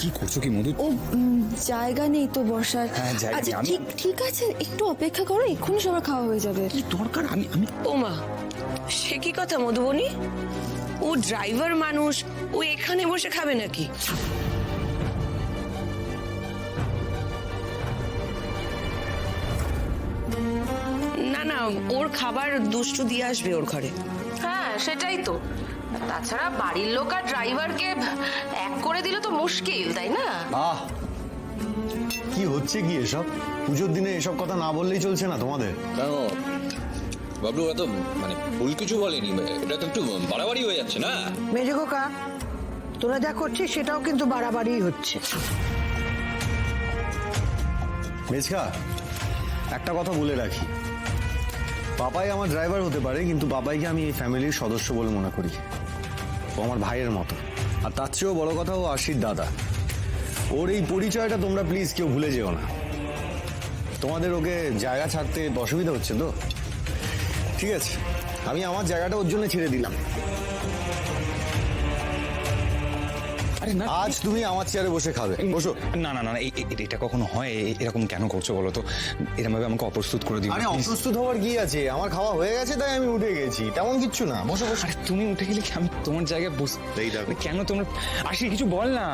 কি করছো কি মধু? ও জায়গা নেই তো বসার। হ্যাঁ, জায়গা আচ্ছা নেই। ঠিক ঠিক আছে, একটু অপেক্ষা করো, এক্ষুনি সবার খাওয়া হয়ে যাবে। কি দরকার? আমি আমি ওমা, সে কি কথা মধুবনী? ও ড্রাইভার মানুষ, ও এখানে বসে খাবে নাকি? না না, ওর খাবার দুষ্টু দিয়ে আসবে ওর ঘরে। হ্যাঁ সেটাই তো। তাছাড়া বাড়ির লোক আর ড্রাইভারকে এক করে দিলে তো মুশকিল, তাই না? আহ কি হচ্ছে কি এসব? পুজোর দিনে এসব কথা না বললেই চলছে না তোমাদের? কেন বাবলু? এত মানে ভুল কিছু বলেনি, এটা তো একটু বাড়াবাড়ি হয়ে যাচ্ছে না? মেজে খোকা, তোরা যা করছিস সেটাও কিন্তু বাড়াবাড়ি হচ্ছে। মেজকা, একটা কথা বলে রাখি, পাপাই আমার ড্রাইভার হতে পারে, কিন্তু পাপাইকে আমি এই ফ্যামিলির সদস্য বলে মনে করি। ও আমার ভাইয়ের মতো, আর তার চেয়েও বড় কথা ও আশির দাদা। ওর এই পরিচয়টা তোমরা প্লিজ কেউ ভুলে যেও না। তোমাদের ওকে জায়গা ছাড়তে অসুবিধা হচ্ছে তো? ঠিক আছে, আমি আমার জায়গাটা ওর জন্য ছেড়ে দিলাম। আরে না, আজ তুমি আমার চেয়ারে বসে খাবে, বসো। না না না, এটা কখনো হয়? এরকম কেন করছো বলো তো? এরকম ভাবে আমাকে অপ্রস্তুত করে দিও। আরে অপ্রস্তুত হওয়ার কি আছে? আমার খাওয়া হয়ে গেছে তাই আমি উঠে গেছি, তেমন কিচ্ছু না। বসো বসো। আরে তুমি উঠে গেলে কি আমি তোমার জায়গায় বসতেই থাকবো? কেন তোমরা আসি কিছু বল না।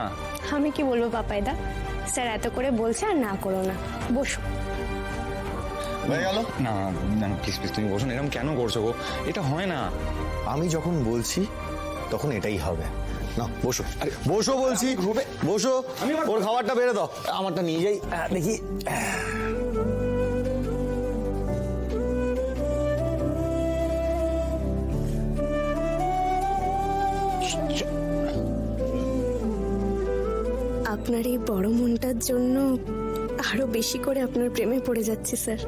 আমি কি বলবো পাপাইদা, স্যার এত করে বলছে আর না করো না, বসো। হয়ে গেল? না না প্লিজ প্লিজ তুমি বসো না, এরকম কেন করছো গো? এটা হয় না। আমি যখন বলছি তখন এটাই হবে। না বসো, আরে বসো বলছি, বসো। ওর খাবারটা বেড়ে দাও, আমারটা নিয়ে যাই। দেখি, আপনার এই বড় মনটার জন্য আরো বেশি করে আপনার প্রেমে পড়ে যাচ্ছি স্যার।